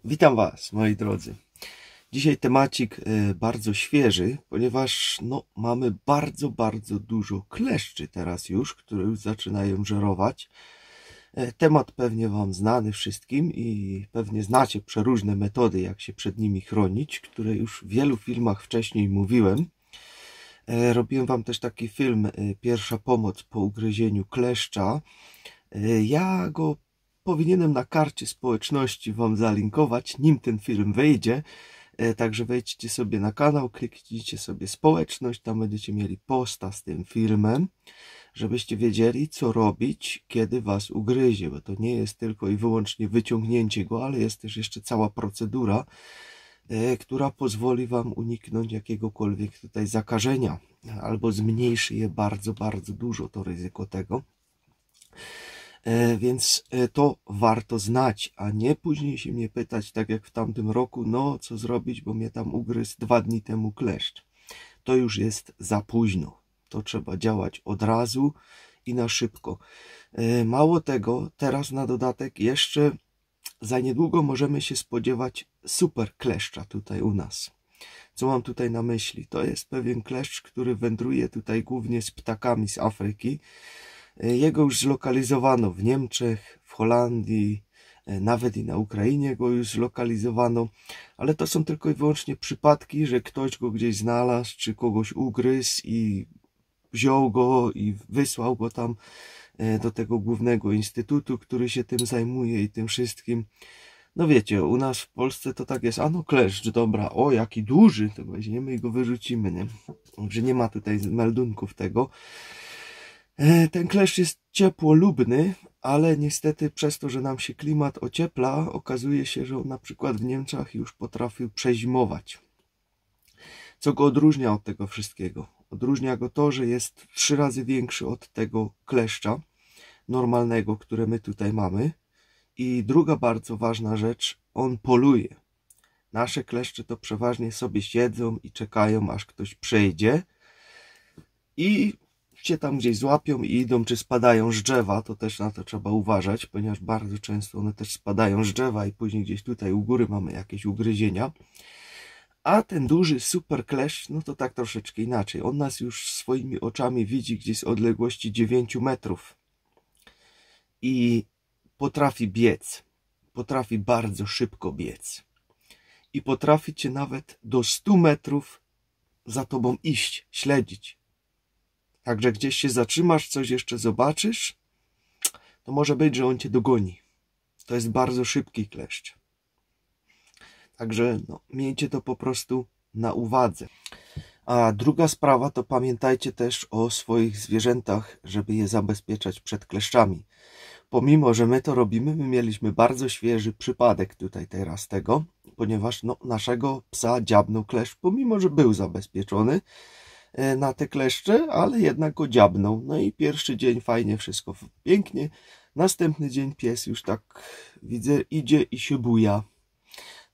Witam Was, moi drodzy. Dzisiaj temacik bardzo świeży, ponieważ mamy bardzo dużo kleszczy teraz już, które już zaczynają żerować. Temat pewnie Wam znany wszystkim i pewnie znacie przeróżne metody, jak się przed nimi chronić, które już w wielu filmach wcześniej mówiłem. Robiłem Wam też taki film Pierwsza pomoc po ugryzieniu kleszcza. Ja go powinienem na karcie społeczności Wam zalinkować, nim ten film wyjdzie. Także wejdźcie sobie na kanał, kliknijcie sobie społeczność, tam będziecie mieli posta z tym filmem, żebyście wiedzieli, co robić, kiedy Was ugryzie, bo to nie jest tylko i wyłącznie wyciągnięcie go, ale jest też jeszcze cała procedura, która pozwoli Wam uniknąć jakiegokolwiek tutaj zakażenia, albo zmniejszy je bardzo dużo, to ryzyko tego. Więc to warto znać, a nie później się mnie pytać, tak jak w tamtym roku, no co zrobić, bo mnie tam ugryzł 2 dni temu kleszcz. To już jest za późno. To trzeba działać od razu i na szybko. Mało tego, teraz na dodatek jeszcze za niedługo możemy się spodziewać super kleszcza tutaj u nas. Co mam tutaj na myśli? To jest pewien kleszcz, który wędruje tutaj głównie z ptakami z Afryki. Jego już zlokalizowano w Niemczech, w Holandii, nawet i na Ukrainie go już zlokalizowano, ale to są tylko i wyłącznie przypadki, że ktoś go gdzieś znalazł, czy kogoś ugryzł i wziął go i wysłał go tam do tego głównego instytutu, który się tym zajmuje i tym wszystkim. No wiecie, u nas w Polsce to tak jest, a no kleszcz, dobra, o jaki duży, to weźmiemy i go wyrzucimy, nie? Że nie ma tutaj meldunków tego. Ten kleszcz jest ciepłolubny, ale niestety przez to, że nam się klimat ociepla, okazuje się, że on na przykład w Niemczech już potrafił przezimować. Co go odróżnia od tego wszystkiego? Odróżnia go to, że jest 3 razy większy od tego kleszcza normalnego, które my tutaj mamy. I druga bardzo ważna rzecz, on poluje. Nasze kleszcze to przeważnie sobie siedzą i czekają, aż ktoś przejdzie i się tam gdzieś złapią i idą, czy spadają z drzewa, to też na to trzeba uważać, ponieważ bardzo często one też spadają z drzewa i później gdzieś tutaj u góry mamy jakieś ugryzienia. A ten duży super kleszcz, no to tak troszeczkę inaczej. On nas już swoimi oczami widzi gdzieś z odległości 9 metrów i potrafi biec, potrafi bardzo szybko biec i potrafi cię nawet do 100 metrów za tobą iść, śledzić. Także gdzieś się zatrzymasz, coś jeszcze zobaczysz, to może być, że on cię dogoni. To jest bardzo szybki kleszcz. Także miejcie to po prostu na uwadze. A druga sprawa, to pamiętajcie też o swoich zwierzętach, żeby je zabezpieczać przed kleszczami. Pomimo, że my to robimy, my mieliśmy bardzo świeży przypadek tutaj teraz tego, ponieważ naszego psa dziabnął kleszcz, pomimo, że był zabezpieczony na te kleszcze, ale jednak go dziabnął. No i pierwszy dzień fajnie, wszystko pięknie. Następny dzień pies już tak widzę idzie i się buja.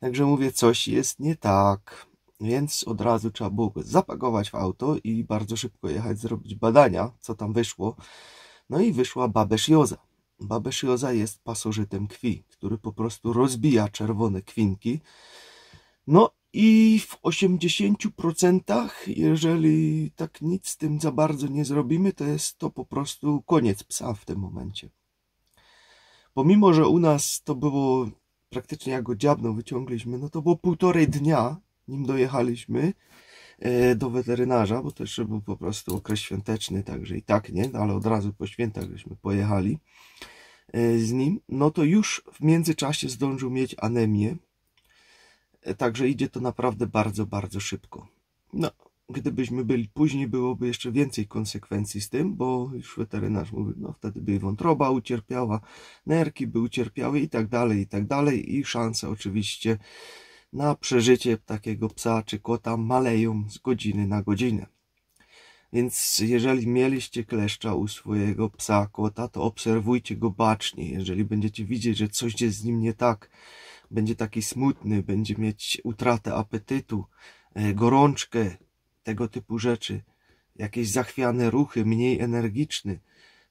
Także mówię, coś jest nie tak. Więc od razu trzeba było go zapakować w auto i bardzo szybko jechać, zrobić badania, co tam wyszło. No i wyszła babesjoza. Babesjoza jest pasożytem krwi, który po prostu rozbija czerwone kwinki. No i w 80%, jeżeli tak nic z tym za bardzo nie zrobimy, to jest to po prostu koniec psa w tym momencie. Pomimo, że u nas to było praktycznie jak go dziabnął, wyciągliśmy, no to było 1,5 dnia, nim dojechaliśmy do weterynarza, bo to jeszcze był po prostu okres świąteczny, także i tak nie, ale od razu po świętach żeśmy pojechali z nim, no to już w międzyczasie zdążył mieć anemię. Także idzie to naprawdę bardzo szybko. No, gdybyśmy byli później, byłoby jeszcze więcej konsekwencji z tym, bo już weterynarz mówił, no wtedy by wątroba ucierpiała, nerki by ucierpiały i tak dalej. I szanse oczywiście na przeżycie takiego psa czy kota maleją z godziny na godzinę. Więc jeżeli mieliście kleszcza u swojego psa, kota, to obserwujcie go bacznie. Jeżeli będziecie widzieć, że coś jest z nim nie tak, będzie taki smutny, będzie mieć utratę apetytu, gorączkę, tego typu rzeczy, jakieś zachwiane ruchy, mniej energiczny,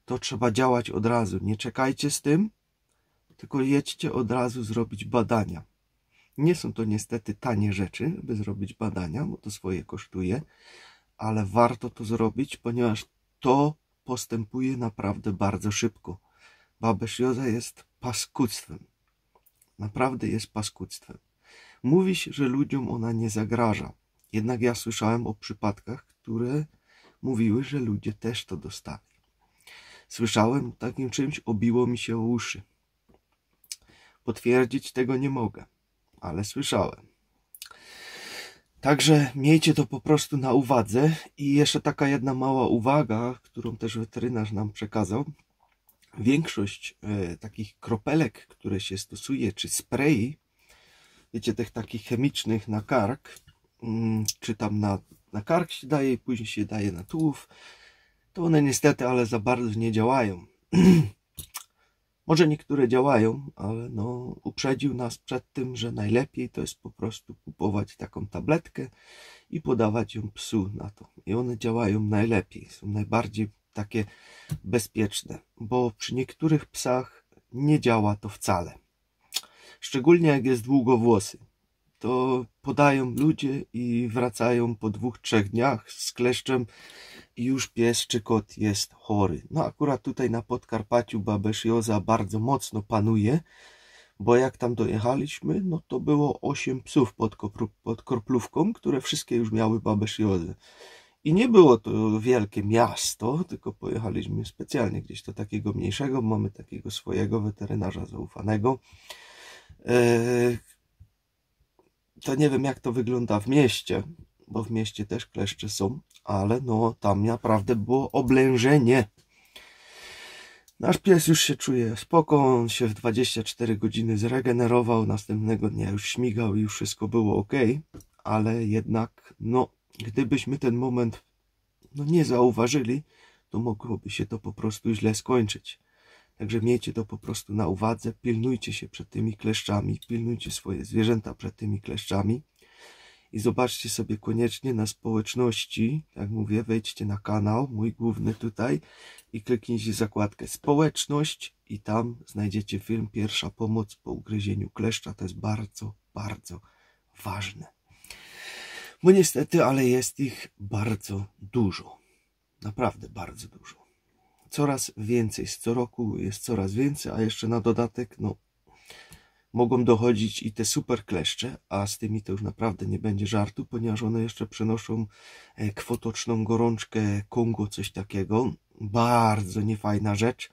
to trzeba działać od razu. Nie czekajcie z tym, tylko jedźcie od razu zrobić badania. Nie są to niestety tanie rzeczy, by zrobić badania, bo to swoje kosztuje, ale warto to zrobić, ponieważ to postępuje naprawdę bardzo szybko. Babezioza jest paskudztwem. Naprawdę jest paskudztwem. Mówi się, że ludziom ona nie zagraża. Jednak ja słyszałem o przypadkach, które mówiły, że ludzie też to dostali. Słyszałem takim czymś, obiło mi się o uszy. Potwierdzić tego nie mogę, ale słyszałem. Także miejcie to po prostu na uwadze. I jeszcze taka jedna mała uwaga, którą też weterynarz nam przekazał. Większość takich kropelek, które się stosuje, czy sprayi, wiecie, tych takich chemicznych na kark, czy tam na kark się daje i później się daje na tułów, to one niestety, ale za bardzo nie działają. Może niektóre działają, ale no, uprzedził nas przed tym, że najlepiej to jest po prostu kupować taką tabletkę i podawać ją psu na to. I one działają najlepiej, są najbardziej takie bezpieczne, bo przy niektórych psach nie działa to wcale. Szczególnie jak jest długowłosy. To podają ludzie i wracają po 2-3 dniach z kleszczem i już pies czy kot jest chory. No akurat tutaj na Podkarpaciu babezioza bardzo mocno panuje, bo jak tam dojechaliśmy, no to było 8 psów pod Kroplówką, które wszystkie już miały babeziozę. I nie było to wielkie miasto, tylko pojechaliśmy specjalnie gdzieś do takiego mniejszego, mamy takiego swojego weterynarza zaufanego. To nie wiem, jak to wygląda w mieście, bo w mieście też kleszcze są, ale no tam naprawdę było oblężenie. Nasz pies już się czuje spoko, on się w 24 godziny zregenerował, następnego dnia już śmigał i już wszystko było ok, ale jednak, no, gdybyśmy ten moment nie zauważyli, to mogłoby się to po prostu źle skończyć. Także miejcie to po prostu na uwadze, pilnujcie się przed tymi kleszczami, pilnujcie swoje zwierzęta przed tymi kleszczami i zobaczcie sobie koniecznie na społeczności, jak mówię, wejdźcie na kanał, mój główny tutaj i kliknijcie zakładkę społeczność i tam znajdziecie film Pierwsza pomoc po ugryzieniu kleszcza. To jest bardzo, bardzo ważne. Bo niestety, ale jest ich bardzo dużo. Naprawdę bardzo dużo. Coraz więcej, z co roku jest coraz więcej, a jeszcze na dodatek, no, mogą dochodzić i te super kleszcze, a z tymi to już naprawdę nie będzie żartu, ponieważ one jeszcze przenoszą kwotoczną gorączkę Kongo, coś takiego. Bardzo niefajna rzecz.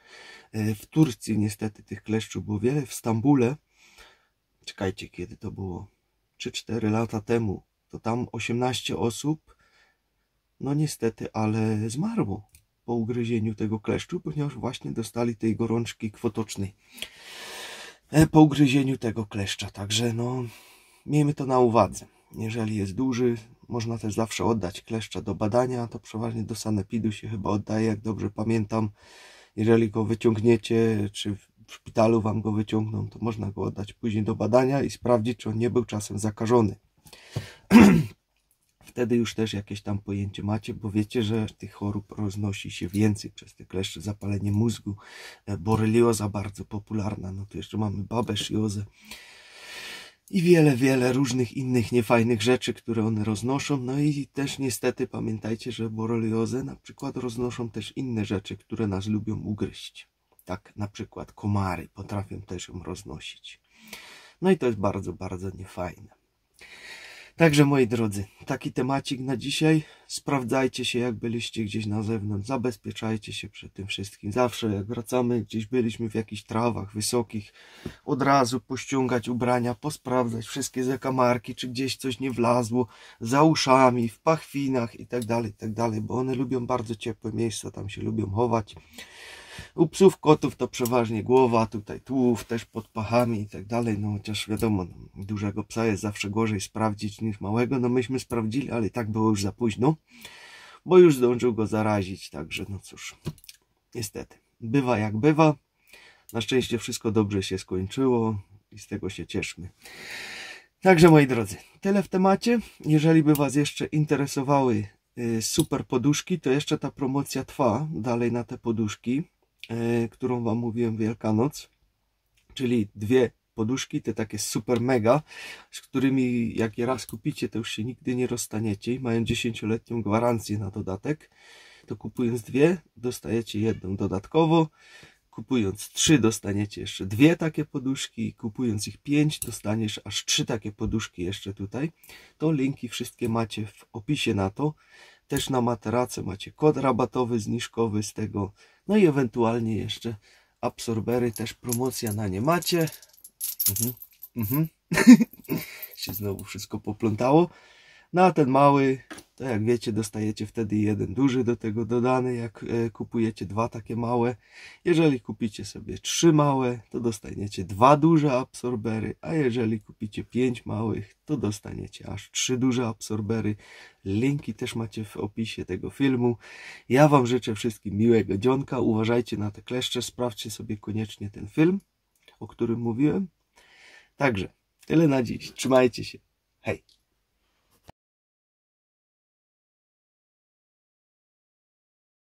W Turcji niestety tych kleszczów było wiele, w Stambule, czekajcie, kiedy to było, 3-4 lata temu, to tam 18 osób, no niestety, ale zmarło po ugryzieniu tego kleszczu, ponieważ właśnie dostali tej gorączki kwotocznej po ugryzieniu tego kleszcza. Także no, miejmy to na uwadze. Jeżeli jest duży, można też zawsze oddać kleszcza do badania, to przeważnie do sanepidu się chyba oddaje, jak dobrze pamiętam. Jeżeli go wyciągniecie, czy w szpitalu wam go wyciągną, to można go oddać później do badania i sprawdzić, czy on nie był czasem zakażony. Wtedy już też jakieś tam pojęcie macie, bo wiecie, że tych chorób roznosi się więcej przez te kleszcze, zapalenie mózgu, borelioza bardzo popularna, no to jeszcze mamy babeziozę i wiele różnych innych niefajnych rzeczy, które one roznoszą. No i też niestety pamiętajcie, że boreliozę na przykład roznoszą też inne rzeczy, które nas lubią ugryźć. Tak na przykład komary potrafią też ją roznosić. No i to jest bardzo, bardzo niefajne. Także moi drodzy, taki temacik na dzisiaj. Sprawdzajcie się, jak byliście gdzieś na zewnątrz, zabezpieczajcie się przed tym wszystkim. Zawsze jak wracamy, gdzieś byliśmy w jakichś trawach wysokich, od razu pościągać ubrania, posprawdzać wszystkie zakamarki, czy gdzieś coś nie wlazło, za uszami, w pachwinach i tak dalej, bo one lubią bardzo ciepłe miejsca, tam się lubią chować. U psów, kotów to przeważnie głowa, tutaj tułów też pod pachami i tak dalej, no chociaż wiadomo, dużego psa jest zawsze gorzej sprawdzić niż małego, no myśmy sprawdzili, ale i tak było już za późno, bo już zdążył go zarazić, także no cóż, niestety, bywa jak bywa, na szczęście wszystko dobrze się skończyło i z tego się cieszmy. Także moi drodzy, tyle w temacie. Jeżeli by was jeszcze interesowały super poduszki, to jeszcze ta promocja trwa dalej na te poduszki, którą wam mówiłem, Wielkanoc, czyli 2 poduszki, te takie super mega, z którymi jak je raz kupicie, to już się nigdy nie rozstaniecie i mają 10-letnią gwarancję na dodatek. To kupując dwie, dostajecie jedną dodatkowo. Kupując 3 dostaniecie jeszcze 2 takie poduszki, kupując ich 5 dostaniesz aż 3 takie poduszki jeszcze tutaj. To linki wszystkie macie w opisie na to. Też na materace macie kod rabatowy, zniżkowy z tego. No i ewentualnie jeszcze absorbery, też promocja na nie macie. Się znowu wszystko poplątało. No a ten mały, to jak wiecie, dostajecie wtedy jeden duży do tego dodany, jak kupujecie 2 takie małe. Jeżeli kupicie sobie 3 małe, to dostaniecie 2 duże absorbery, a jeżeli kupicie 5 małych, to dostaniecie aż 3 duże absorbery. Linki też macie w opisie tego filmu. Ja wam życzę wszystkim miłego dzionka, uważajcie na te kleszcze, sprawdźcie sobie koniecznie ten film, o którym mówiłem. Także, tyle na dziś, trzymajcie się, hej!